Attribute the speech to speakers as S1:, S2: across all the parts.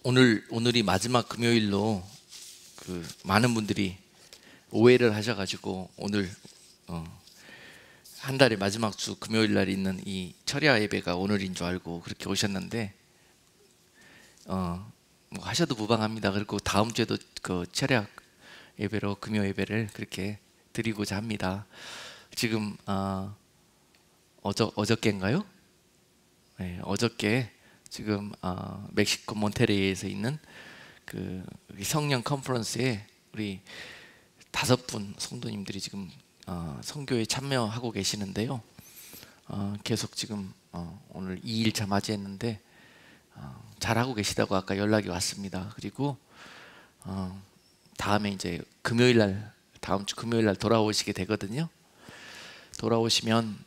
S1: 오늘이 마지막 금요일로 많은 분들이 오해를 하셔가지고 오늘 한 달의 마지막 주 금요일 날 있는 이 철야 예배가 오늘인 줄 알고 그렇게 오셨는데 뭐 하셔도 무방합니다. 그리고 다음 주에도 그 철야 예배로 금요 예배를 그렇게 드리고자 합니다. 지금 어저께인가요? 네, 어저께 지금 멕시코 몬테레이에서 있는 그 성령 컨퍼런스에 우리 5분 성도님들이 지금 선교에 참여하고 계시는데요. 계속 지금 오늘 2일차 맞이했는데 잘하고 계시다고 아까 연락이 왔습니다. 그리고 다음에 이제 다음 주 금요일 날 돌아오시게 되거든요. 돌아오시면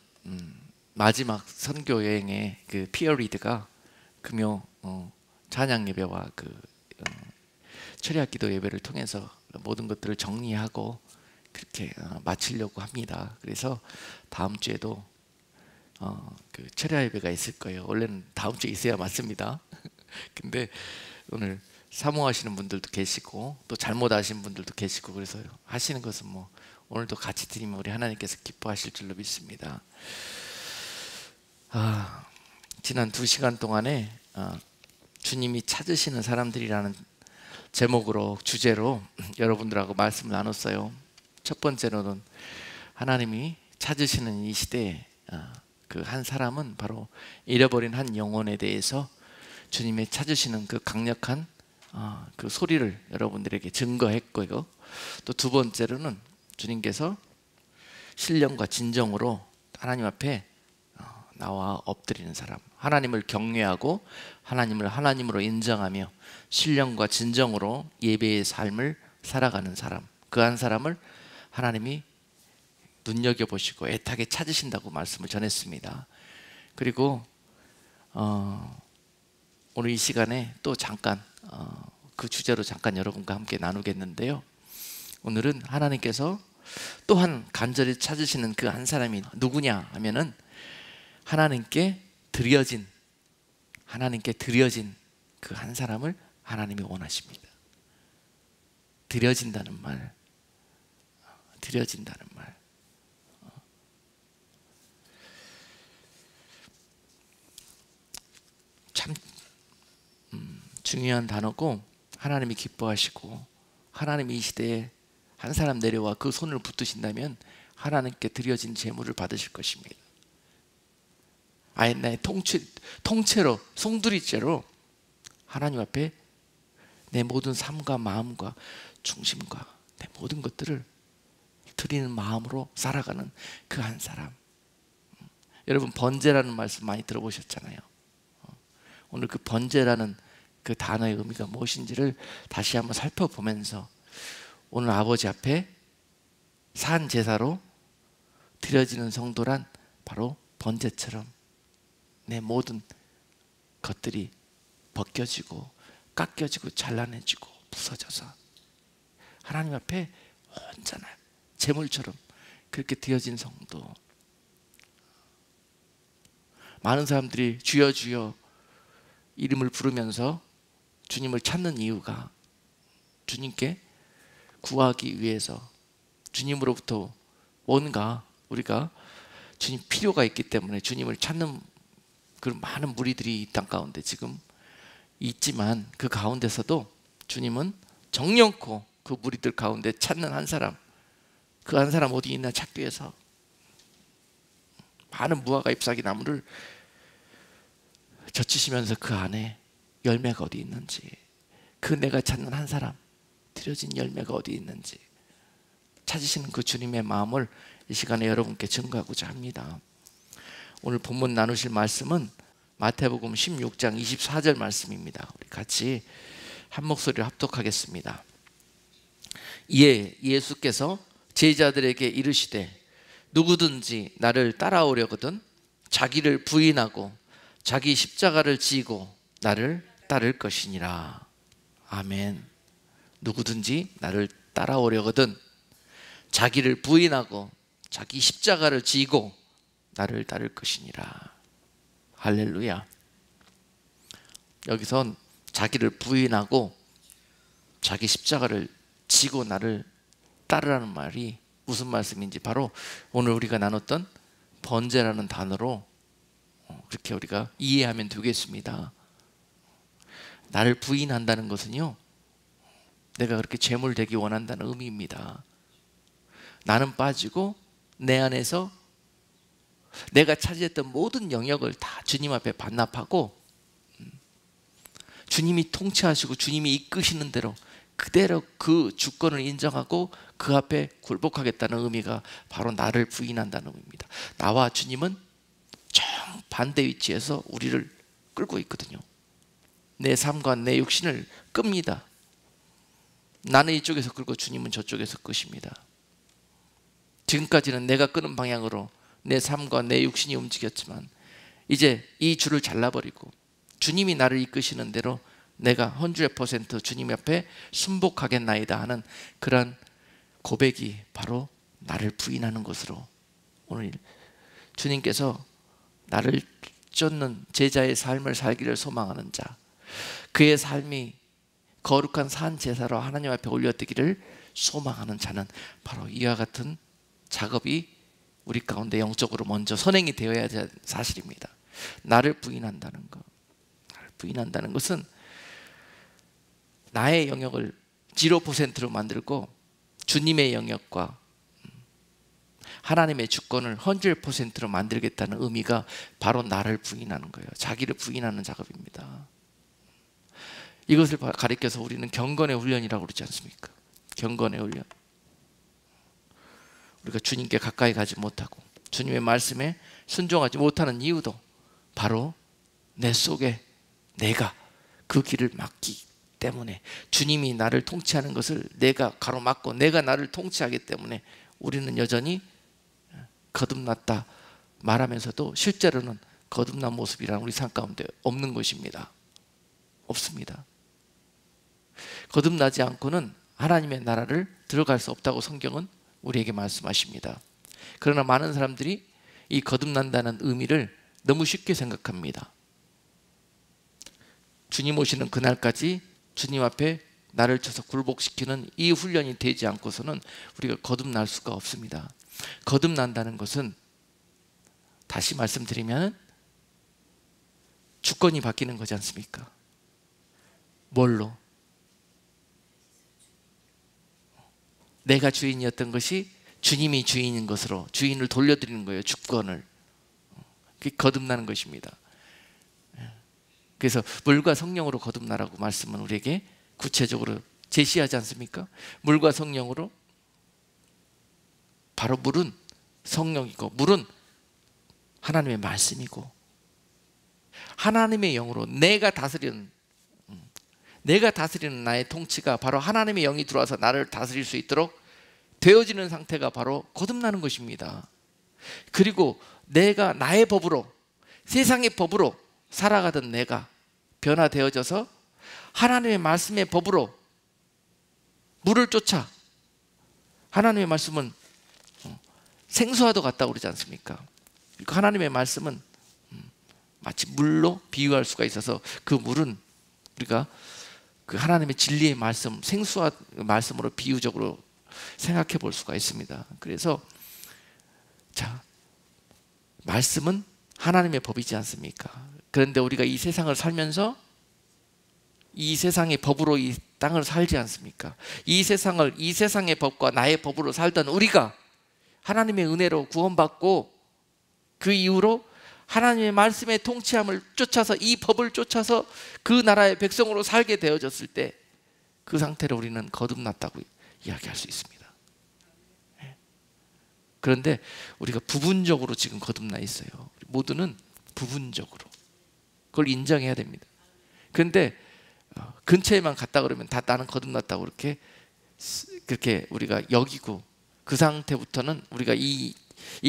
S1: 마지막 선교 여행의 그 피어리드가 금요 찬양 예배와 철야 기도 예배를 통해서 모든 것들을 정리하고 그렇게 마치려고 합니다. 그래서 다음 주에도 그 철야 예배가 있을 거예요. 원래는 다음 주에 있어야 맞습니다. 근데 오늘 사모하시는 분들도 계시고 또 잘못 하신 분들도 계시고 그래서 하시는 것은 뭐 오늘도 같이 드리면 우리 하나님께서 기뻐하실 줄로 믿습니다. 지난 2시간 동안에 주님이 찾으시는 사람들이라는 제목으로 주제로 여러분들하고 말씀을 나눴어요. 첫 번째로는 하나님이 찾으시는 이 시대에 그 한 사람은 바로 잃어버린 한 영혼에 대해서 주님의 찾으시는 그 강력한 그 소리를 여러분들에게 증거했고요. 또 두 번째로는 주님께서 신령과 진정으로 하나님 앞에 나와 엎드리는 사람, 하나님을 경외하고 하나님을 하나님으로 인정하며 신령과 진정으로 예배의 삶을 살아가는 사람, 그 한 사람을 하나님이 눈여겨보시고 애타게 찾으신다고 말씀을 전했습니다. 그리고 오늘 이 시간에 또 잠깐 그 주제로 잠깐 여러분과 함께 나누겠는데요. 오늘은 하나님께서 또한 간절히 찾으시는 그 한 사람이 누구냐 하면은 하나님께 드려진 그 한 사람을 하나님이 원하십니다. 드려진다는 말. 참 중요한 단어고 하나님이 기뻐하시고 하나님이 이 시대에 한 사람 내려와 그 손을 붙드신다면 하나님께 드려진 제물을 받으실 것입니다. 아예 나의 통째로 송두리째로 하나님 앞에 내 모든 삶과 마음과 중심과 내 모든 것들을 드리는 마음으로 살아가는 그 한 사람. 여러분 번제라는 말씀 많이 들어보셨잖아요. 오늘 그 번제라는 그 단어의 의미가 무엇인지를 다시 한번 살펴보면서 오늘 아버지 앞에 산 제사로 드려지는 성도란 바로 번제처럼 내 모든 것들이 벗겨지고 깎여지고 잘라내지고 부서져서 하나님 앞에 온전한 제물처럼 그렇게 되어진 성도. 많은 사람들이 주여 주여 이름을 부르면서 주님을 찾는 이유가 주님께 구하기 위해서 주님으로부터 뭔가 우리가 주님 필요가 있기 때문에 주님을 찾는 그런 많은 무리들이 이 땅 가운데 지금 있지만 그 가운데서도 주님은 정령코 그 무리들 가운데 찾는 한 사람, 그 한 사람 어디 있나 찾기 위해서 많은 무화과 잎사귀 나무를 젖히시면서 그 안에 열매가 어디 있는지, 그 내가 찾는 한 사람 드려진 열매가 어디 있는지 찾으시는 그 주님의 마음을 이 시간에 여러분께 증거하고자 합니다. 오늘 본문 나누실 말씀은 마태복음 16장 24절 말씀입니다. 우리 같이 한 목소리로 합독하겠습니다. 이에 예수께서 제자들에게 이르시되 누구든지 나를 따라오려거든 자기를 부인하고 자기 십자가를 지고 나를 따를 것이니라. 아멘. 누구든지 나를 따라오려거든 자기를 부인하고 자기 십자가를 지고 나를 따를 것이니라. 할렐루야. 여기선 자기를 부인하고 자기 십자가를 지고 나를 따르라는 말이 무슨 말씀인지 바로 오늘 우리가 나눴던 번제라는 단어로 그렇게 우리가 이해하면 되겠습니다. 나를 부인한다는 것은요, 내가 그렇게 죄물 되기 원한다는 의미입니다. 나는 빠지고 내 안에서 내가 차지했던 모든 영역을 다 주님 앞에 반납하고 주님이 통치하시고 주님이 이끄시는 대로 그대로 그 주권을 인정하고 그 앞에 굴복하겠다는 의미가 바로 나를 부인한다는 의미입니다. 나와 주님은 정반대 위치에서 우리를 끌고 있거든요. 내 삶과 내 육신을 끕니다. 나는 이쪽에서 끌고 주님은 저쪽에서 끄십니다. 지금까지는 내가 끄는 방향으로 내 삶과 내 육신이 움직였지만 이제 이 줄을 잘라버리고 주님이 나를 이끄시는 대로 내가 100% 주님 앞에 순복하겠나이다 하는 그런 고백이 바로 나를 부인하는 것으로 오늘 주님께서 나를 쫓는 제자의 삶을 살기를 소망하는 자, 그의 삶이 거룩한 산 제사로 하나님 앞에 올려드기를 소망하는 자는 바로 이와 같은 작업이 우리 가운데 영적으로 먼저 선행이 되어야 할 사실입니다. 나를 부인한다는 것, 나를 부인한다는 것은 나의 영역을 0%로 만들고 주님의 영역과 하나님의 주권을 100%로 만들겠다는 의미가 바로 나를 부인하는 거예요. 자기를 부인하는 작업입니다. 이것을 가리켜서 우리는 경건의 훈련이라고 그러지 않습니까? 경건의 훈련. 우리가 주님께 가까이 가지 못하고 주님의 말씀에 순종하지 못하는 이유도 바로 내 속에 내가 그 길을 막기 때문에, 주님이 나를 통치하는 것을 내가 가로막고 내가 나를 통치하기 때문에 우리는 여전히 거듭났다 말하면서도 실제로는 거듭난 모습이란 우리 삶 가운데 없는 것입니다. 없습니다. 거듭나지 않고는 하나님의 나라를 들어갈 수 없다고 성경은 우리에게 말씀하십니다. 그러나 많은 사람들이 이 거듭난다는 의미를 너무 쉽게 생각합니다. 주님 오시는 그날까지 주님 앞에 나를 쳐서 굴복시키는 이 훈련이 되지 않고서는 우리가 거듭날 수가 없습니다. 거듭난다는 것은 다시 말씀드리면 주권이 바뀌는 거지 않습니까? 뭘로? 내가 주인이었던 것이 주님이 주인인 것으로 주인을 돌려드리는 거예요. 주권을. 그게 거듭나는 것입니다. 그래서 물과 성령으로 거듭나라고 말씀은 우리에게 구체적으로 제시하지 않습니까? 물과 성령으로, 바로 물은 성령이고 물은 하나님의 말씀이고 하나님의 영으로 내가 다스리는 나의 통치가 바로 하나님의 영이 들어와서 나를 다스릴 수 있도록 되어지는 상태가 바로 거듭나는 것입니다. 그리고 내가 나의 법으로, 세상의 법으로 살아가던 내가 변화되어져서 하나님의 말씀의 법으로 물을 쫓아, 하나님의 말씀은 생수와도 같다고 그러지 않습니까? 하나님의 말씀은 마치 물로 비유할 수가 있어서 그 물은 우리가 그 하나님의 진리의 말씀, 생수와 말씀으로 비유적으로 생각해 볼 수가 있습니다. 그래서 자, 말씀은 하나님의 법이지 않습니까? 그런데 우리가 이 세상을 살면서 이 세상의 법으로 이 땅을 살지 않습니까? 이 세상의 법과 나의 법으로 살던 우리가 하나님의 은혜로 구원받고 그 이후로 하나님의 말씀의 통치함을 쫓아서, 이 법을 쫓아서 그 나라의 백성으로 살게 되어졌을 때 그 상태로 우리는 거듭났다고 이야기할 수 있습니다. 그런데 우리가 부분적으로 지금 거듭나 있어요. 모두는 부분적으로 그걸 인정해야 됩니다. 그런데 근처에만 갔다 그러면 다 나는 거듭났다고 그렇게 우리가 여기고, 그 상태부터는 우리가 이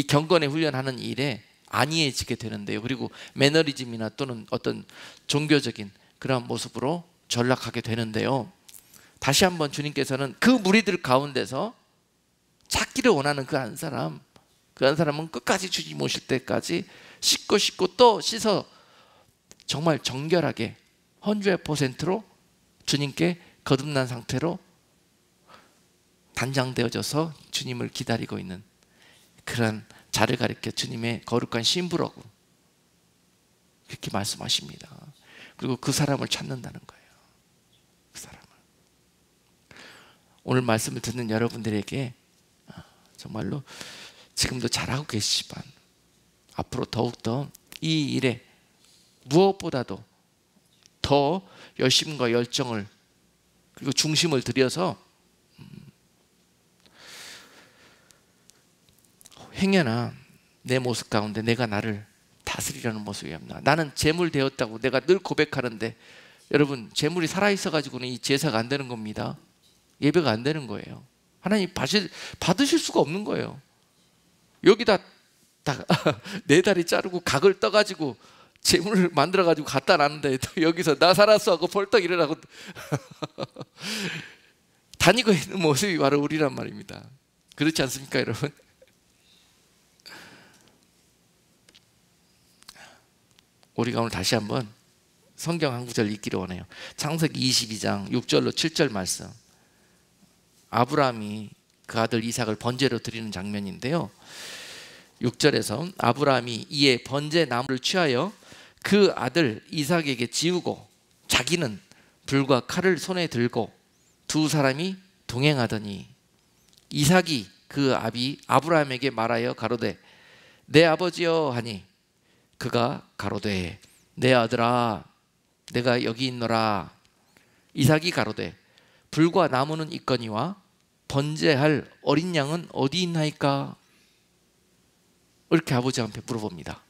S1: 경건의 훈련하는 일에 안이해지게 되는데요. 그리고 매너리즘이나 또는 어떤 종교적인 그런 모습으로 전락하게 되는데요. 다시 한번 주님께서는 그 무리들 가운데서 찾기를 원하는 그 한 사람은 끝까지 주님 오실 때까지 씻고 또 씻어 정말 정결하게 100%로 주님께 거듭난 상태로 단장되어져서 주님을 기다리고 있는 그런 자를 가리켜 주님의 거룩한 신부라고 그렇게 말씀하십니다. 그리고 그 사람을 찾는다는 거예요. 그 사람을. 오늘 말씀을 듣는 여러분들에게 정말로 지금도 잘하고 계시지만 앞으로 더욱더 이 일에 무엇보다도 더 열심과 열정을 그리고 중심을 들여서 행여나 내 모습 가운데 내가 나를 다스리려는 모습이 없나. 나는 재물 되었다고 내가 늘 고백하는데 여러분 재물이 살아있어 가지고는 이 제사가 안 되는 겁니다. 예배가 안 되는 거예요. 하나님 받으실 수가 없는 거예요. 여기다 네 다리 자르고 각을 떠가지고 재물을 만들어가지고 갖다 놨는데 또 여기서 나 살았어 하고 벌떡 일어나고 다니고 있는 모습이 바로 우리란 말입니다. 그렇지 않습니까 여러분? 우리가 오늘 다시 한번 성경 한 구절 읽기를 원해요. 창세기 22장 6절로 7절 말씀. 아브라함이 그 아들 이삭을 번제로 드리는 장면인데요. 6절에서 아브라함이 이에 번제 나무를 취하여 그 아들 이삭에게 지우고 자기는 불과 칼을 손에 들고 두 사람이 동행하더니 이삭이 그 아비 아브라함에게 말하여 가로되 내 아버지여 하니 그가 가로되 내 아들아 내가 여기 있노라. 이삭이 가로되 불과 나무는 있거니와 번제할 어린 양은 어디 있나이까? 이렇게 아버지한테 물어봅니다.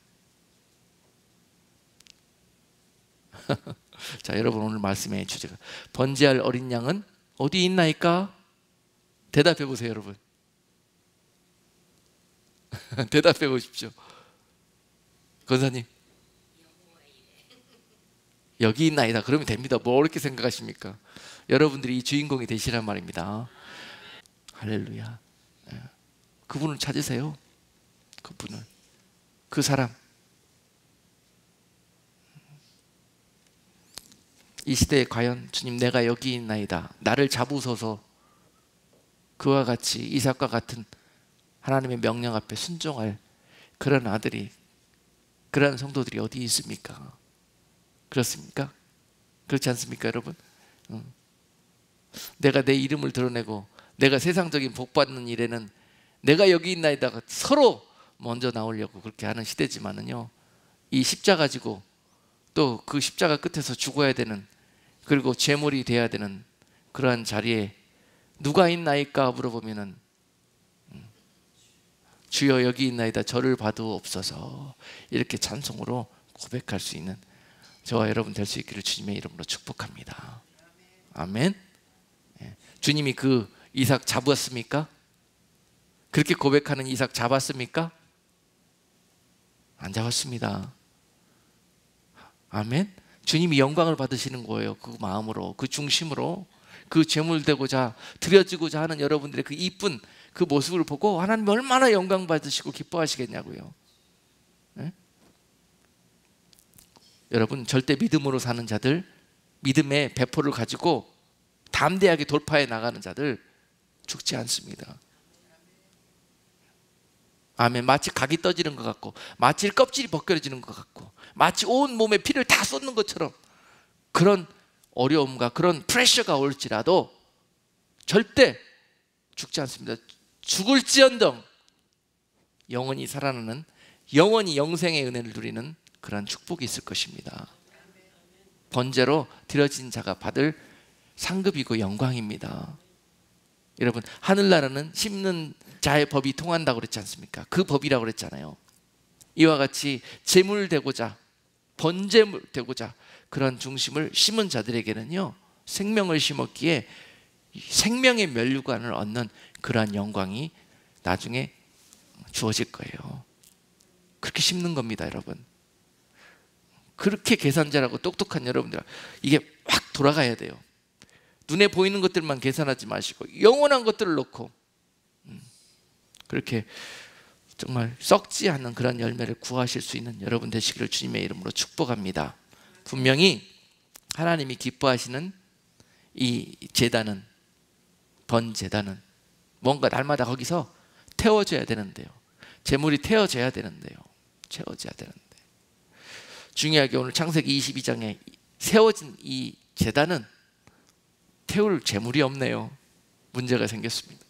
S1: 자, 여러분 오늘 말씀의 주제가 번제할 어린 양은 어디 있나이까? 대답해 보세요 여러분. 대답해 보십시오. 권사님 여기 있나이다 그러면 됩니다. 뭐 어렵게 생각하십니까? 여러분들이 이 주인공이 되시란 말입니다. 할렐루야. 그분을 찾으세요. 그분을. 그 사람. 이 시대에 과연 주님 내가 여기 있나이다 나를 잡으소서. 그와 같이 이삭과 같은 하나님의 명령 앞에 순종할 그런 아들이 그런 성도들이 어디 있습니까? 그렇습니까? 그렇지 않습니까 여러분? 내가 내 이름을 드러내고 내가 세상적인 복받는 일에는 내가 여기 있나이다가 서로 먼저 나오려고 그렇게 하는 시대지만은요, 이 십자가 가지고 또 그 십자가 끝에서 죽어야 되는, 그리고 제물이 돼야 되는 그러한 자리에 누가 있나이까 물어보면은 주여 여기 있나이다 저를 봐두옵소서, 이렇게 찬송으로 고백할 수 있는 저와 여러분 될 수 있기를 주님의 이름으로 축복합니다. 아멘. 주님이 그 이삭 잡았습니까? 그렇게 고백하는 이삭 잡았습니까? 안 잡았습니다. 아멘. 주님이 영광을 받으시는 거예요. 그 마음으로, 그 중심으로, 그 제물되고자 드려지고자 하는 여러분들의 그 이쁜 그 모습을 보고 하나님이 얼마나 영광 받으시고 기뻐하시겠냐고요. 네? 여러분, 절대 믿음으로 사는 자들, 믿음의 배포를 가지고 담대하게 돌파해 나가는 자들 죽지 않습니다. 아멘. 마치 각이 떠지는 것 같고, 마치 껍질이 벗겨지는 것 같고, 마치 온 몸에 피를 다 쏟는 것처럼 그런 어려움과 그런 프레셔가 올지라도 절대 죽지 않습니다. 죽을지언정 영원히 살아나는, 영원히 영생의 은혜를 누리는 그런 축복이 있을 것입니다. 번제로 드려진 자가 받을 상급이고 영광입니다. 여러분, 하늘나라는 심는 자의 법이 통한다고 그랬지 않습니까? 그 법이라고 그랬잖아요. 이와 같이 제물 되고자, 번제물 되고자 그런 중심을 심은 자들에게는요, 생명을 심었기에 생명의 면류관을 얻는 그러한 영광이 나중에 주어질 거예요. 그렇게 심는 겁니다, 여러분. 그렇게 계산자라고 똑똑한 여러분들, 이게 확 돌아가야 돼요. 눈에 보이는 것들만 계산하지 마시고 영원한 것들을 놓고 그렇게 정말 썩지 않는 그런 열매를 구하실 수 있는 여러분 되시기를 주님의 이름으로 축복합니다. 분명히 하나님이 기뻐하시는 이 제단은, 번제단은 뭔가 날마다 거기서 태워져야 되는데요. 제물이 태워져야 되는데요. 채워져야 되는데, 중요하게 오늘 창세기 22장에 세워진 이 제단은 태울 제물이 없네요. 문제가 생겼습니다.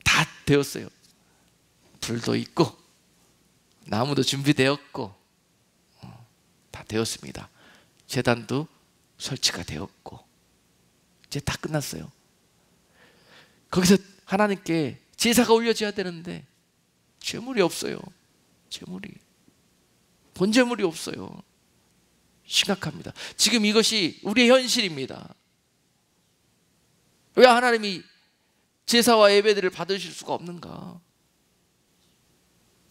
S1: 다 되었어요. 불도 있고 나무도 준비되었고 다 되었습니다. 제단도 설치가 되었고 이제 다 끝났어요. 거기서 하나님께 제사가 올려져야 되는데 제물이 없어요. 제물이, 본제물이 없어요. 심각합니다. 지금 이것이 우리의 현실입니다. 왜 하나님이 제사와 예배들을 받으실 수가 없는가?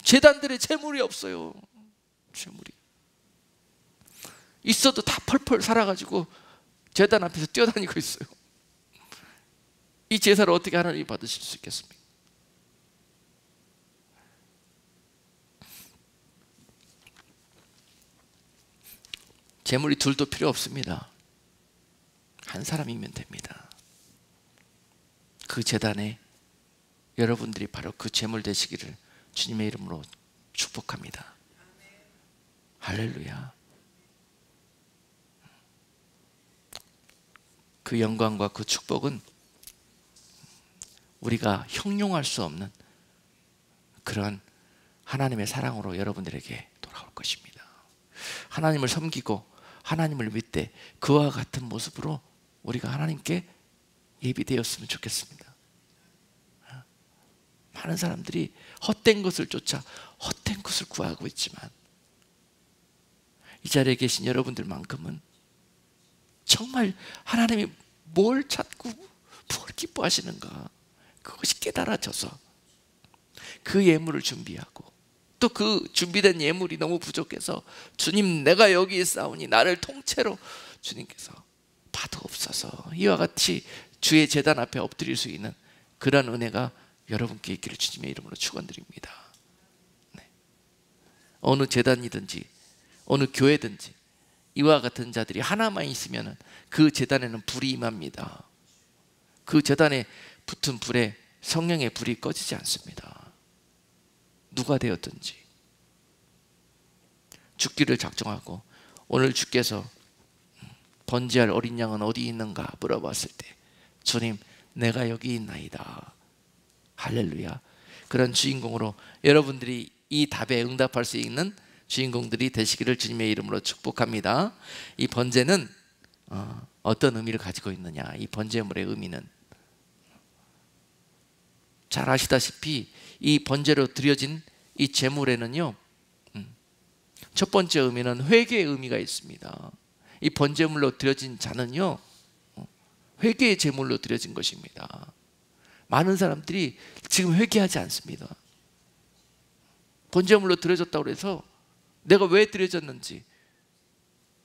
S1: 제단들의 제물이 없어요. 제물이 있어도 다 펄펄 살아가지고 제단 앞에서 뛰어다니고 있어요. 이 제사를 어떻게 하나님이 받으실 수 있겠습니까? 제물이 둘도 필요 없습니다. 한 사람이면 됩니다. 그 제단에 여러분들이 바로 그 제물 되시기를 주님의 이름으로 축복합니다. 할렐루야. 그 영광과 그 축복은 우리가 형용할 수 없는 그런 하나님의 사랑으로 여러분들에게 돌아올 것입니다. 하나님을 섬기고 하나님을 믿되 그와 같은 모습으로 우리가 하나님께 예비되었으면 좋겠습니다. 많은 사람들이 헛된 것을 쫓아 헛된 것을 구하고 있지만 이 자리에 계신 여러분들만큼은 정말 하나님이 뭘 찾고 뭘 기뻐하시는가, 그것이 깨달아져서 그 예물을 준비하고 또 그 준비된 예물이 너무 부족해서 주님 내가 여기 있사오니 나를 통째로 주님께서 받으옵소서, 이와 같이 주의 제단 앞에 엎드릴 수 있는 그러한 은혜가 여러분께 있기를 주님의 이름으로 축원드립니다. 네. 어느 제단이든지 어느 교회든지 이와 같은 자들이 하나만 있으면 그 제단에는 불이 임합니다. 그 제단에 붙은 불에 성령의 불이 꺼지지 않습니다. 누가 되었든지 죽기를 작정하고 오늘 주께서 번제할 어린 양은 어디 있는가 물어봤을 때 주님 내가 여기 있나이다. 할렐루야. 그런 주인공으로 여러분들이 이 답에 응답할 수 있는 주인공들이 되시기를 주님의 이름으로 축복합니다. 이 번제는 어떤 의미를 가지고 있느냐, 이 번제물의 의미는 잘 아시다시피 이 번제로 드려진 이 제물에는요, 첫 번째 의미는 회개의 의미가 있습니다. 이 번제물로 드려진 자는요, 회개의 제물로 드려진 것입니다. 많은 사람들이 지금 회개하지 않습니다. 번제물로 드려졌다고 해서 내가 왜 드려졌는지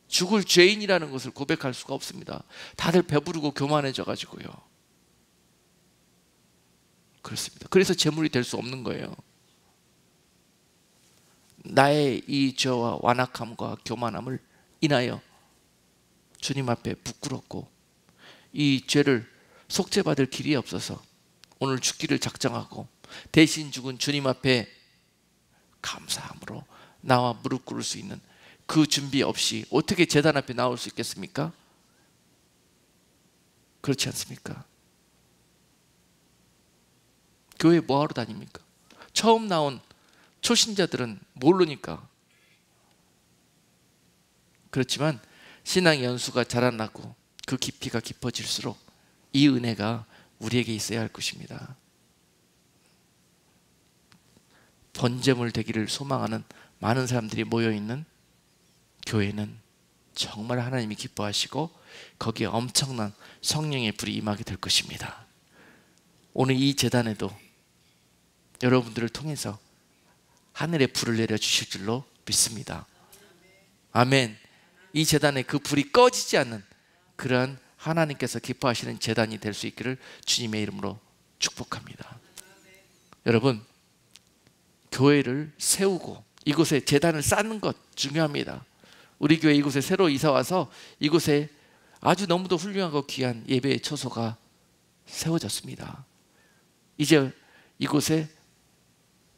S1: 죽을 죄인이라는 것을 고백할 수가 없습니다. 다들 배부르고 교만해져 가지고요. 그렇습니다. 그래서 제물이 될 수 없는 거예요. 나의 이 죄와 완악함과 교만함을 인하여 주님 앞에 부끄럽고 이 죄를 속죄받을 길이 없어서 오늘 죽기를 작정하고 대신 죽은 주님 앞에 감사함으로 나와 무릎 꿇을 수 있는 그 준비 없이 어떻게 제단 앞에 나올 수 있겠습니까? 그렇지 않습니까? 교회 뭐하러 다닙니까? 처음 나온 초신자들은 모르니까. 그렇지만 신앙의 연수가 자라나고 그 깊이가 깊어질수록 이 은혜가 우리에게 있어야 할 것입니다. 번제물 되기를 소망하는 많은 사람들이 모여있는 교회는 정말 하나님이 기뻐하시고 거기에 엄청난 성령의 불이 임하게 될 것입니다. 오늘 이 제단에도 여러분들을 통해서 하늘의 불을 내려주실 줄로 믿습니다. 아멘. 이 제단에 그 불이 꺼지지 않는 그러한 하나님께서 기뻐하시는 제단이 될 수 있기를 주님의 이름으로 축복합니다. 여러분, 교회를 세우고 이곳에 제단을 쌓는 것 중요합니다. 우리 교회 이곳에 새로 이사 와서 이곳에 아주 너무도 훌륭하고 귀한 예배의 처소가 세워졌습니다. 이제 이곳에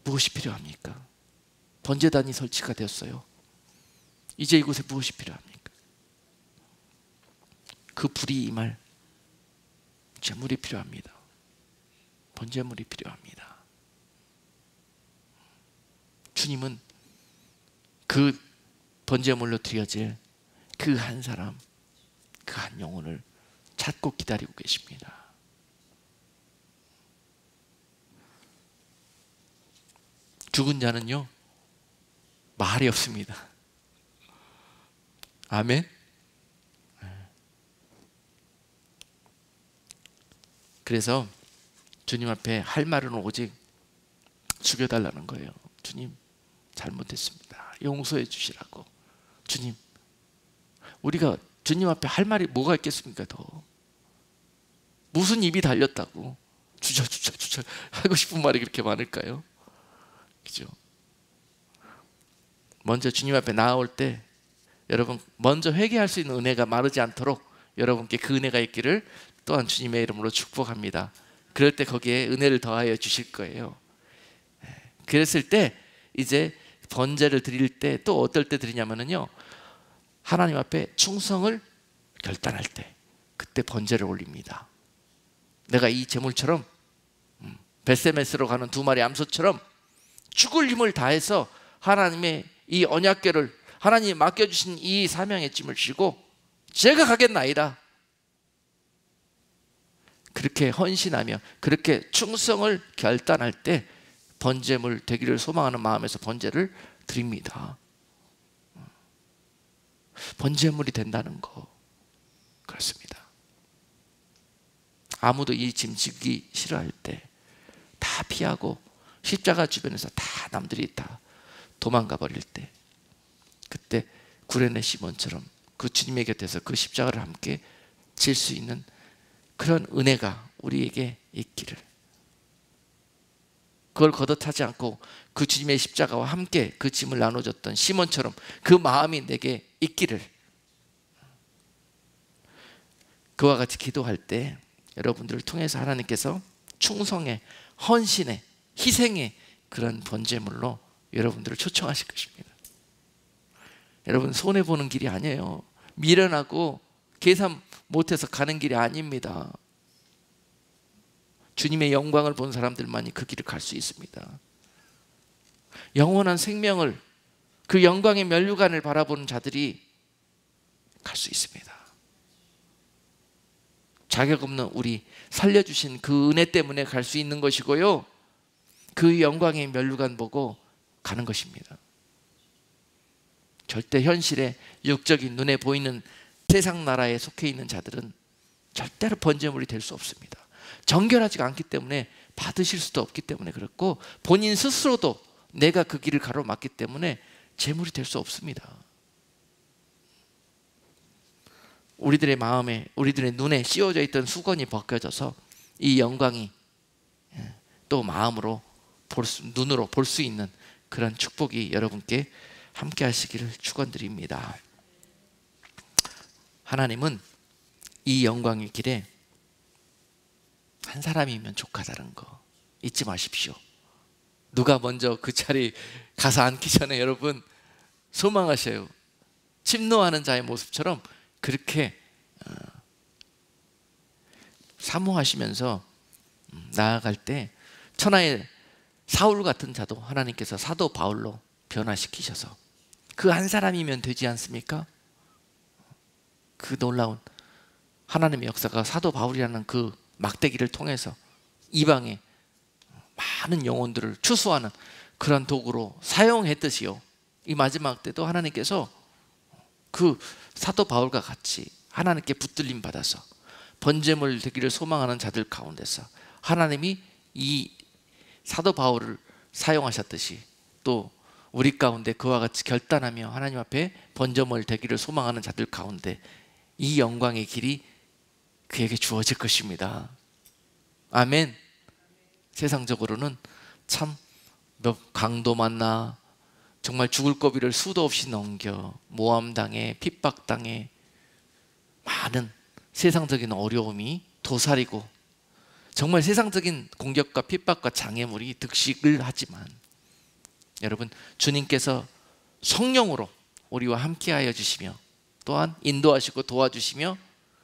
S1: 무엇이 필요합니까? 번제단이 설치가 되었어요. 이제 이곳에 무엇이 필요합니까? 그 불이 임할 제물이 필요합니다. 번제물이 필요합니다. 주님은 그 번제물로 드려질 그 한 사람, 그 한 영혼을 찾고 기다리고 계십니다. 죽은 자는요, 말이 없습니다. 아멘. 그래서 주님 앞에 할 말은 오직 죽여달라는 거예요. 주님, 잘못했습니다. 용서해 주시라고. 주님, 우리가 주님 앞에 할 말이 뭐가 있겠습니까? 더 무슨 입이 달렸다고 주저 하고 싶은 말이 그렇게 많을까요? 그죠? 먼저 주님 앞에 나아올 때 여러분 먼저 회개할 수 있는 은혜가 마르지 않도록 여러분께 그 은혜가 있기를 또한 주님의 이름으로 축복합니다. 그럴 때 거기에 은혜를 더하여 주실 거예요. 그랬을 때 이제 번제를 드릴 때 또 어떨 때 드리냐면요, 하나님 앞에 충성을 결단할 때 그때 번제를 올립니다. 내가 이 제물처럼 벳세메스로 가는 두 마리 암소처럼 죽을 힘을 다해서 하나님의 이 언약궤를 하나님이 맡겨주신 이 사명의 짐을 지고 제가 가겠나이다, 그렇게 헌신하며 그렇게 충성을 결단할 때 번제물 되기를 소망하는 마음에서 번제를 드립니다. 번제물이 된다는 거, 그렇습니다. 아무도 이 짐 지기 싫어할 때 다 피하고 십자가 주변에서 다 남들이 다 도망가 버릴 때, 그때 구레네 시몬처럼 그 주님의 곁에서 그 십자가를 함께 질 수 있는 그런 은혜가 우리에게 있기를, 그걸 거듭하지 않고 그 주님의 십자가와 함께 그 짐을 나눠줬던 시몬처럼 그 마음이 내게 있기를, 그와 같이 기도할 때 여러분들을 통해서 하나님께서 충성의, 헌신의, 희생의 그런 번제물로 여러분들을 초청하실 것입니다. 여러분, 손해보는 길이 아니에요. 미련하고 계산 못해서 가는 길이 아닙니다. 주님의 영광을 본 사람들만이 그 길을 갈 수 있습니다. 영원한 생명을, 그 영광의 면류관을 바라보는 자들이 갈 수 있습니다. 자격 없는 우리 살려주신 그 은혜 때문에 갈 수 있는 것이고요, 그 영광의 면류관 보고 가는 것입니다. 절대 현실에 육적인 눈에 보이는 세상 나라에 속해 있는 자들은 절대로 번제물이 될 수 없습니다. 정결하지가 않기 때문에 받으실 수도 없기 때문에 그렇고, 본인 스스로도 내가 그 길을 가로막기 때문에 제물이 될 수 없습니다. 우리들의 마음에, 우리들의 눈에 씌워져 있던 수건이 벗겨져서 이 영광이 또 마음으로 눈으로 볼 수 있는 그런 축복이 여러분께 함께 하시기를 축원드립니다. 하나님은 이 영광의 길에 한 사람이면 족하다는 거 잊지 마십시오. 누가 먼저 그 자리 가서 앉기 전에 여러분 소망하셔요. 침노하는 자의 모습처럼 그렇게 사모하시면서 나아갈 때 천하의 사울 같은 자도 하나님께서 사도 바울로 변화시키셔서 그 한 사람이면 되지 않습니까? 그 놀라운 하나님의 역사가 사도 바울이라는 그 막대기를 통해서 이방의 많은 영혼들을 추수하는 그런 도구로 사용했듯이요, 이 마지막 때도 하나님께서 그 사도 바울과 같이 하나님께 붙들림 받아서 번제물 되기를 소망하는 자들 가운데서 하나님이 이 사도 바울을 사용하셨듯이 또 우리 가운데 그와 같이 결단하며 하나님 앞에 번제물 되기를 소망하는 자들 가운데 이 영광의 길이 그에게 주어질 것입니다. 아멘. 세상적으로는 참 강도 만나 정말 죽을 고비를 수도 없이 넘겨 모함당해 핍박당해 많은 세상적인 어려움이 도사리고 정말 세상적인 공격과 핍박과 장애물이 득식을 하지만 여러분, 주님께서 성령으로 우리와 함께하여 주시며 또한 인도하시고 도와주시며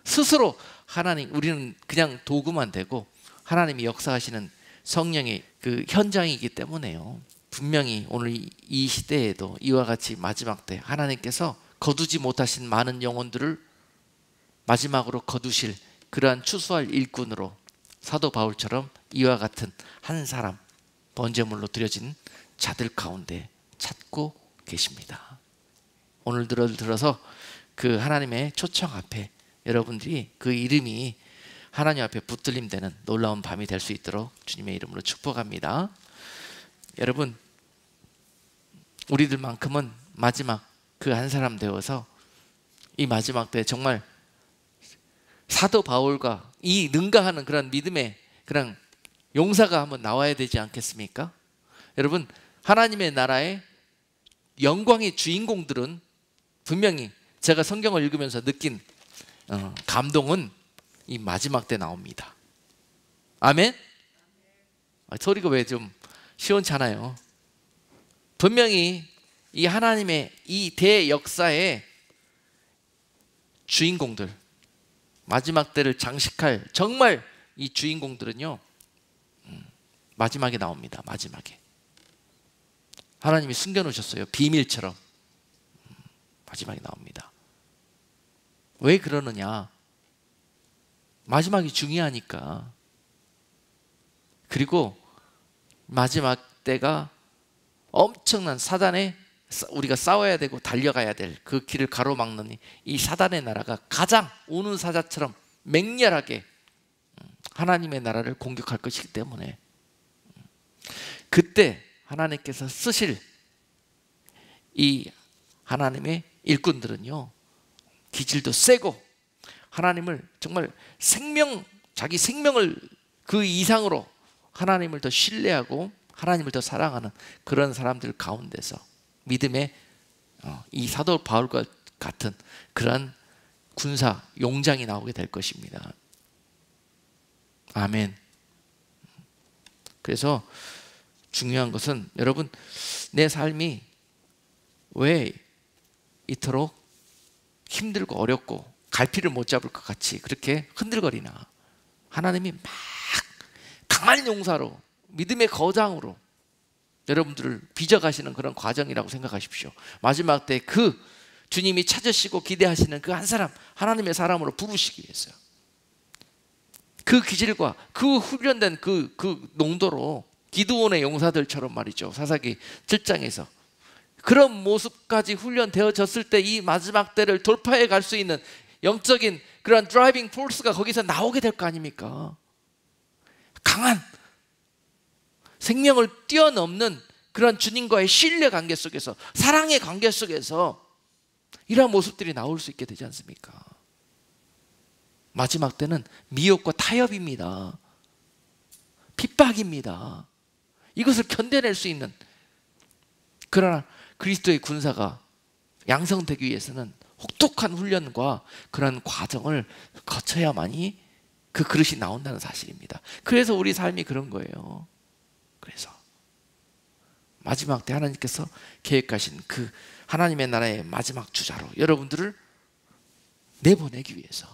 S1: 스스로 하나님, 우리는 그냥 도구만 되고 하나님이 역사하시는 성령의 그 현장이기 때문에요. 분명히 오늘 이 시대에도 이와 같이 마지막 때 하나님께서 거두지 못하신 많은 영혼들을 마지막으로 거두실 그러한 추수할 일꾼으로 사도 바울처럼 이와 같은 한 사람, 번제물로 드려진 자들 가운데 찾고 계십니다. 오늘 들어서 그 하나님의 초청 앞에 여러분들이 그 이름이 하나님 앞에 붙들림되는 놀라운 밤이 될 수 있도록 주님의 이름으로 축복합니다. 여러분, 우리들만큼은 마지막 그 한 사람 되어서 이 마지막 때 정말 사도 바울과 이 능가하는 그런 믿음의 그런 용사가 한번 나와야 되지 않겠습니까? 여러분, 하나님의 나라의 영광의 주인공들은 분명히 제가 성경을 읽으면서 느낀 감동은 이 마지막 때 나옵니다. 아멘? 소리가 왜 좀 시원찮아요? 분명히 이 하나님의 이 대역사의 주인공들, 마지막 때를 장식할 정말 이 주인공들은요, 마지막에 나옵니다. 마지막에 하나님이 숨겨놓으셨어요. 비밀처럼 마지막에 나옵니다. 왜 그러느냐? 마지막이 중요하니까. 그리고 마지막 때가 엄청난 사단의, 우리가 싸워야 되고 달려가야 될 그 길을 가로막는 이 사단의 나라가 가장 우는 사자처럼 맹렬하게 하나님의 나라를 공격할 것이기 때문에 그때 하나님께서 쓰실 이 하나님의 일꾼들은요, 기질도 세고 하나님을 정말 자기 생명을 그 이상으로 하나님을 더 신뢰하고 하나님을 더 사랑하는 그런 사람들 가운데서 믿음의 이 사도 바울과 같은 그런 군사 용장이 나오게 될 것입니다. 아멘. 그래서 중요한 것은 여러분, 내 삶이 왜 이토록 힘들고 어렵고 갈피를 못 잡을 것 같이 그렇게 흔들거리나? 하나님이 막 강한 용사로 믿음의 거장으로 여러분들을 빚어가시는 그런 과정이라고 생각하십시오. 마지막 때 그 주님이 찾으시고 기대하시는 그 한 사람, 하나님의 사람으로 부르시기 위해서 그 기질과 그 훈련된 그 농도로 기드온의 용사들처럼 말이죠, 사사기 7장에서 그런 모습까지 훈련되어졌을 때 이 마지막 때를 돌파해 갈 수 있는 영적인 그런 드라이빙 포스가 거기서 나오게 될 거 아닙니까? 강한 생명을 뛰어넘는 그런 주님과의 신뢰 관계 속에서, 사랑의 관계 속에서 이러한 모습들이 나올 수 있게 되지 않습니까? 마지막 때는 미혹과 타협입니다. 핍박입니다. 이것을 견뎌낼 수 있는, 그러나 그리스도의 군사가 양성되기 위해서는 혹독한 훈련과 그런 과정을 거쳐야만이 그 그릇이 나온다는 사실입니다. 그래서 우리 삶이 그런 거예요. 그래서 마지막 때 하나님께서 계획하신 그 하나님의 나라의 마지막 주자로 여러분들을 내보내기 위해서.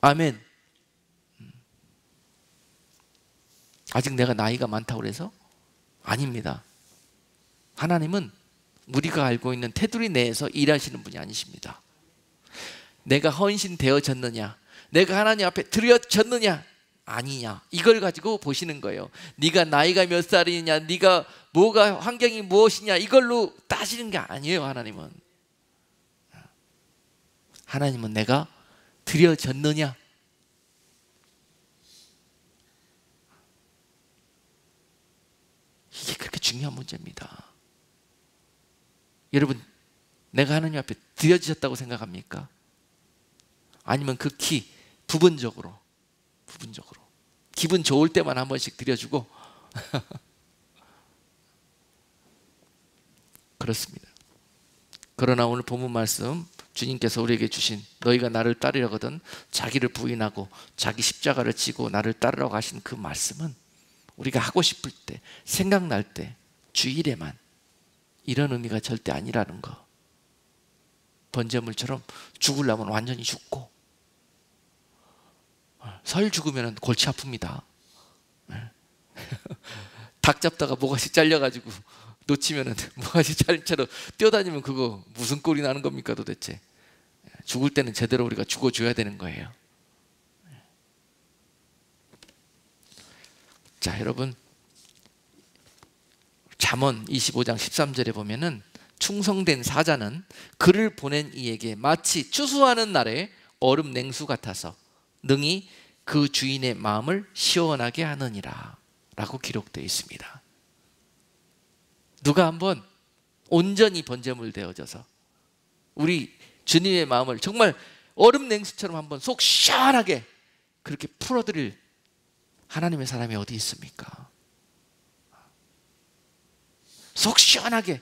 S1: 아멘. 아직 내가 나이가 많다고 해서? 아닙니다. 하나님은 우리가 알고 있는 테두리 내에서 일하시는 분이 아니십니다. 내가 헌신되어졌느냐, 내가 하나님 앞에 드려졌느냐 아니냐, 이걸 가지고 보시는 거예요. 네가 나이가 몇 살이냐, 네가 뭐가 환경이 무엇이냐, 이걸로 따지는 게 아니에요. 하나님은 내가 드려졌느냐, 이게 그렇게 중요한 문제입니다. 여러분, 내가 하나님 앞에 드려지셨다고 생각합니까? 아니면 극히 부분적으로 기분 좋을 때만 한 번씩 드려주고 그렇습니다. 그러나 오늘 본문 말씀 주님께서 우리에게 주신 너희가 나를 따르려거든 자기를 부인하고 자기 십자가를 지고 나를 따르라고 하신 그 말씀은 우리가 하고 싶을 때, 생각날 때, 주일에만 이런 의미가 절대 아니라는 거. 번제물처럼 죽으려면 완전히 죽고, 설 죽으면 골치 아픕니다. 닭 잡다가 모가지 잘려가지고 놓치면 모가지 잘린 채로 뛰어다니면 그거 무슨 꼴이 나는 겁니까 도대체. 죽을 때는 제대로 우리가 죽어줘야 되는 거예요. 자, 여러분, 잠언 25장 13절에 보면은 충성된 사자는 그를 보낸 이에게 마치 추수하는 날에 얼음 냉수 같아서 능히 그 주인의 마음을 시원하게 하느니라 라고 기록되어 있습니다. 누가 한번 온전히 번제물 되어져서 우리 주님의 마음을 정말 얼음 냉수처럼 한번 속 시원하게 그렇게 풀어드릴 하나님의 사람이 어디 있습니까? 속 시원하게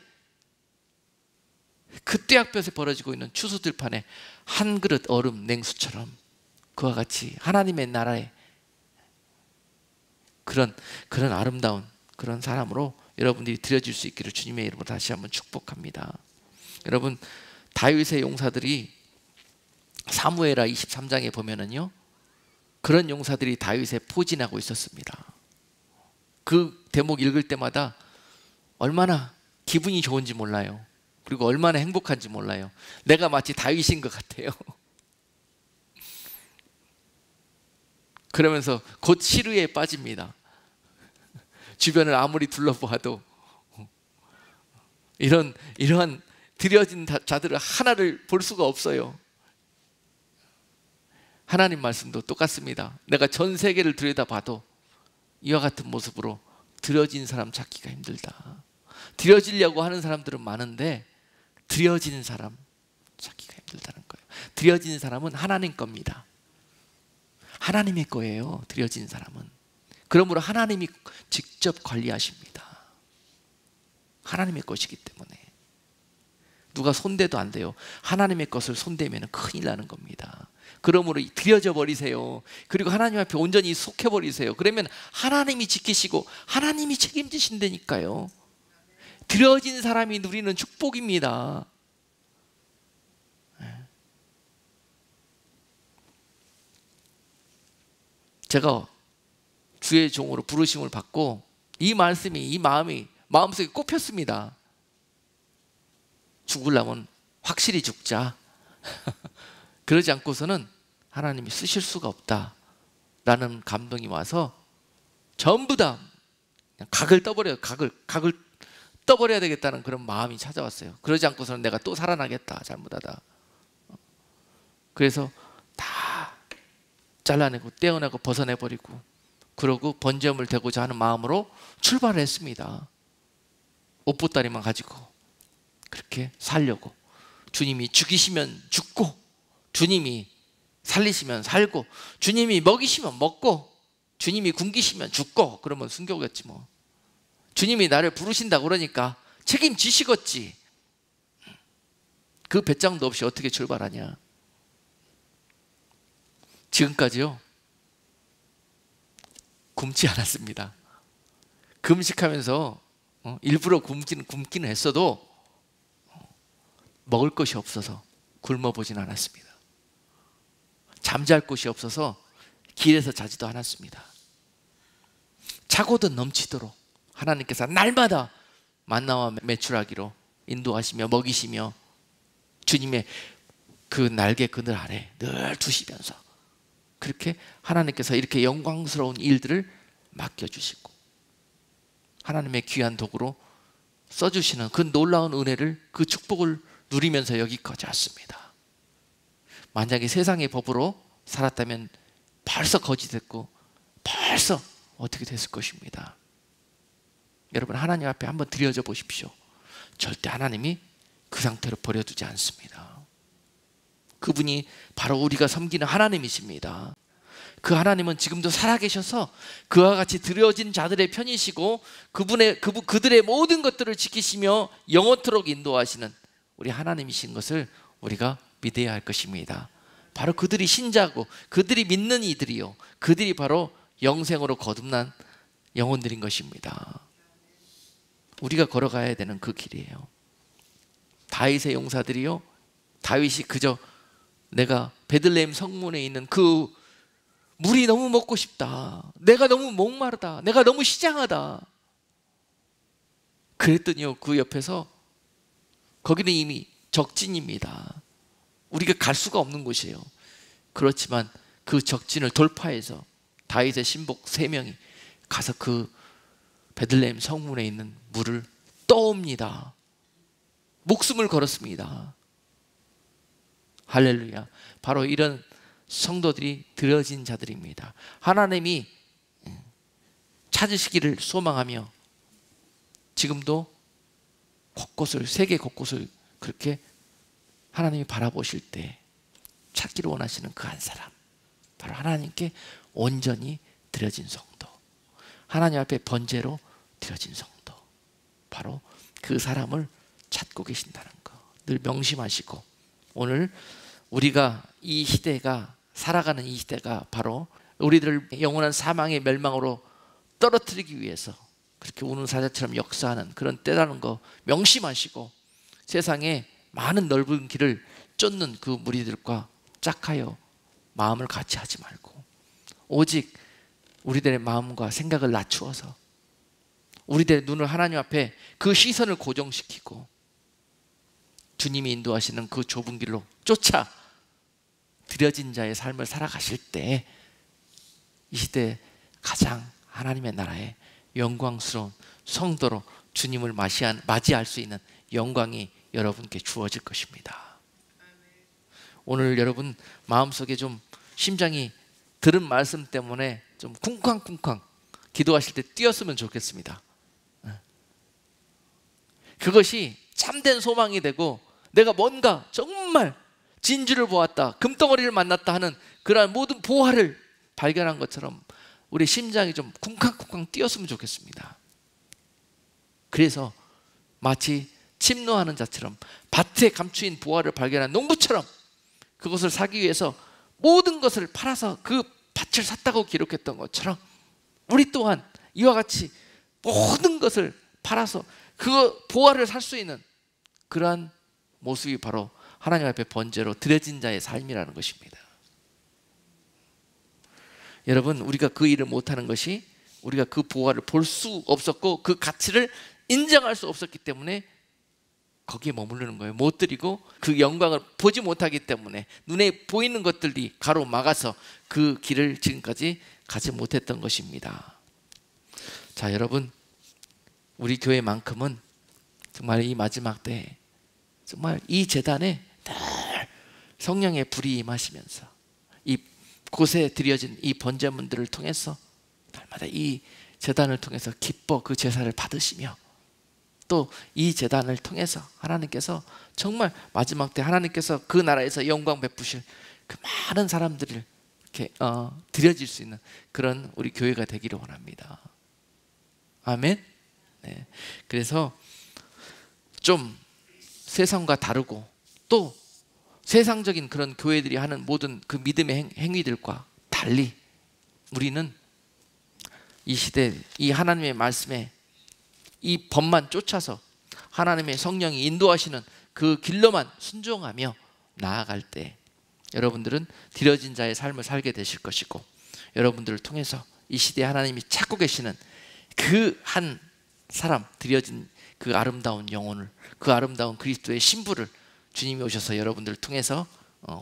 S1: 그 떼약볕에 벌어지고 있는 추수들판에 한 그릇 얼음 냉수처럼 그와 같이 하나님의 나라에 그런 아름다운 그런 사람으로 여러분들이 드려질 수 있기를 주님의 이름으로 다시 한번 축복합니다. 여러분, 다윗의 용사들이 사무엘하 23장에 보면은요, 그런 용사들이 다윗에 포진하고 있었습니다. 그 대목 읽을 때마다 얼마나 기분이 좋은지 몰라요. 그리고 얼마나 행복한지 몰라요. 내가 마치 다윗인 것 같아요. 그러면서 곧 시루에 빠집니다. 주변을 아무리 둘러보아도 이러한 드려진 자들을 하나를 볼 수가 없어요. 하나님 말씀도 똑같습니다. 내가 전 세계를 들여다봐도 이와 같은 모습으로 드려진 사람 찾기가 힘들다. 드려지려고 하는 사람들은 많은데 드려지는 사람 찾기가 힘들다는 거예요. 드려진 사람은 하나님 겁니다. 하나님의 거예요. 드려진 사람은. 그러므로 하나님이 직접 관리하십니다. 하나님의 것이기 때문에 누가 손대도 안 돼요. 하나님의 것을 손대면 큰일 나는 겁니다. 그러므로 드려져 버리세요. 그리고 하나님 앞에 온전히 속해 버리세요. 그러면 하나님이 지키시고 하나님이 책임지신다니까요. 드려진 사람이 누리는 축복입니다. 제가 주의 종으로 부르심을 받고 이 말씀이, 이 마음이 마음속에 꼽혔습니다. 죽으려면 확실히 죽자. 그러지 않고서는 하나님이 쓰실 수가 없다라는 감동이 와서 전부 다 그냥 각을 떠버려요. 각을 떠버려야 되겠다는 그런 마음이 찾아왔어요. 그러지 않고서는 내가 또 살아나겠다, 잘못하다. 그래서 다 잘라내고 떼어내고 벗어내버리고 그러고 번제물 되고자 하는 마음으로 출발을 했습니다. 옷보따리만 가지고 그렇게 살려고. 주님이 죽이시면 죽고, 주님이 살리시면 살고, 주님이 먹이시면 먹고, 주님이 굶기시면 죽고, 그러면 순교겠지 뭐. 주님이 나를 부르신다 그러니까 책임지시겠지. 그 배짱도 없이 어떻게 출발하냐. 지금까지요 굶지 않았습니다. 금식하면서 일부러 굶기는 했어도 먹을 것이 없어서 굶어보진 않았습니다. 잠잘 곳이 없어서 길에서 자지도 않았습니다. 차고도 넘치도록 하나님께서 날마다 만나와 매출하기로 인도하시며 먹이시며 주님의 그 날개 그늘 아래 늘 두시면서 그렇게 하나님께서 이렇게 영광스러운 일들을 맡겨주시고 하나님의 귀한 도구로 써주시는 그 놀라운 은혜를, 그 축복을 누리면서 여기까지 왔습니다. 만약에 세상의 법으로 살았다면 벌써 거지 됐고 벌써 어떻게 됐을 것입니다. 여러분, 하나님 앞에 한번 드려져 보십시오. 절대 하나님이 그 상태로 버려두지 않습니다. 그분이 바로 우리가 섬기는 하나님이십니다. 그 하나님은 지금도 살아계셔서 그와 같이 드려진 자들의 편이시고 그들의 모든 것들을 지키시며 영원토록 인도하시는 우리 하나님이신 것을 우리가 믿어야 할 것입니다. 바로 그들이 신자고 그들이 믿는 이들이요, 그들이 바로 영생으로 거듭난 영혼들인 것입니다. 우리가 걸어가야 되는 그 길이에요. 다윗의 용사들이요, 다윗이 그저 내가 베들레헴 성문에 있는 그 물이 너무 먹고 싶다, 내가 너무 목마르다, 내가 너무 시장하다 그랬더니요, 그 옆에서 거기는 이미 적진입니다. 우리가 갈 수가 없는 곳이에요. 그렇지만 그 적진을 돌파해서 다윗의 신복 3명이 가서 그 베들레헴 성문에 있는 물을 떠옵니다. 목숨을 걸었습니다. 할렐루야. 바로 이런 성도들이 드려진 자들입니다. 하나님이 찾으시기를 소망하며 지금도 곳곳을, 세계 곳곳을 그렇게 하나님이 바라보실 때 찾기를 원하시는 그 한 사람, 바로 하나님께 온전히 드려진 성도, 하나님 앞에 번제로 드려진 성도, 바로 그 사람을 찾고 계신다는 거 늘 명심하시고, 오늘 우리가 이 시대가, 살아가는 이 시대가 바로 우리들을 영원한 사망의 멸망으로 떨어뜨리기 위해서 그렇게 우는 사자처럼 역사하는 그런 때라는 거 명심하시고, 세상에 많은 넓은 길을 쫓는 그 무리들과 짝하여 마음을 같이 하지 말고, 오직 우리들의 마음과 생각을 낮추어서 우리들의 눈을 하나님 앞에 그 시선을 고정시키고 주님이 인도하시는 그 좁은 길로 쫓아 드려진 자의 삶을 살아가실 때 이 시대에 가장 하나님의 나라에 영광스러운 성도로 주님을 맞이할 수 있는 영광이 여러분께 주어질 것입니다. 오늘 여러분 마음속에 좀 심장이 들은 말씀 때문에 좀 쿵쾅쿵쾅 기도하실 때 뛰었으면 좋겠습니다. 그것이 참된 소망이 되고, 내가 뭔가 정말 진주를 보았다, 금덩어리를 만났다 하는 그러한 모든 보화를 발견한 것처럼 우리 심장이 좀 쿵쾅쿵쾅 뛰었으면 좋겠습니다. 그래서 마치 침노하는 자처럼 밭에 감추인 보화를 발견한 농부처럼 그것을 사기 위해서 모든 것을 팔아서 그 밭을 샀다고 기록했던 것처럼, 우리 또한 이와 같이 모든 것을 팔아서 그 보화를 살 수 있는 그러한 모습이 바로 하나님 앞에 번제로 드려진 자의 삶이라는 것입니다. 여러분, 우리가 그 일을 못하는 것이 우리가 그 보화를 볼 수 없었고 그 가치를 인정할 수 없었기 때문에 거기에 머무르는 거예요. 못 드리고 그 영광을 보지 못하기 때문에 눈에 보이는 것들이 가로막아서 그 길을 지금까지 가지 못했던 것입니다. 자, 여러분, 우리 교회만큼은 정말 이 마지막 때에 정말 이 제단에 늘 성령의 불이 임하시면서 이 곳에 드려진 이 번제물들을 통해서 날마다 이 제단을 통해서 기뻐 그 제사를 받으시며, 또 이 제단을 통해서 하나님께서 정말 마지막 때 하나님께서 그 나라에서 영광 베푸실 그 많은 사람들을 이렇게 드려질 수 있는 그런 우리 교회가 되기를 원합니다. 아멘. 네. 그래서 좀 세상과 다르고 또 세상적인 그런 교회들이 하는 모든 그 믿음의 행위들과 달리 우리는 이 시대 이 하나님의 말씀에 이 법만 쫓아서 하나님의 성령이 인도하시는 그 길로만 순종하며 나아갈 때 여러분들은 드려진 자의 삶을 살게 되실 것이고, 여러분들을 통해서 이 시대에 하나님이 찾고 계시는 그 한 사람, 드려진 그 아름다운 영혼을, 그 아름다운 그리스도의 신부를 주님이 오셔서 여러분들을 통해서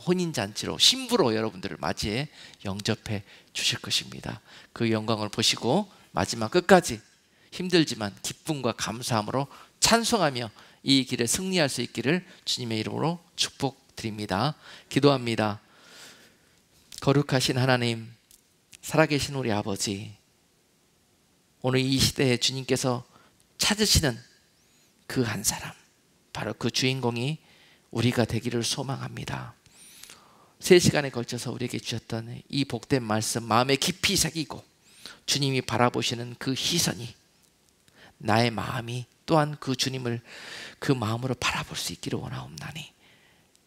S1: 혼인잔치로 신부로 여러분들을 맞이해 영접해 주실 것입니다. 그 영광을 보시고 마지막 끝까지 힘들지만 기쁨과 감사함으로 찬송하며 이 길에 승리할 수 있기를 주님의 이름으로 축복드립니다. 기도합니다. 거룩하신 하나님, 살아계신 우리 아버지, 오늘 이 시대에 주님께서 찾으시는 그 한 사람, 바로 그 주인공이 우리가 되기를 소망합니다. 3시간에 걸쳐서 우리에게 주셨던 이 복된 말씀 마음에 깊이 새기고 주님이 바라보시는 그 시선이 나의 마음이 또한 그 주님을 그 마음으로 바라볼 수 있기를 원하옵나니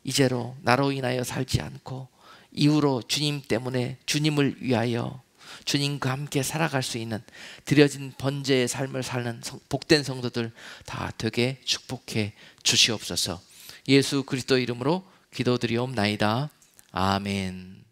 S1: 이제로 나로 인하여 살지 않고 이후로 주님 때문에 주님을 위하여 주님과 함께 살아갈 수 있는 드려진 번제의 삶을 사는 복된 성도들 다 되게 축복해 주시옵소서. 예수 그리스도 이름으로 기도드리옵나이다. 아멘.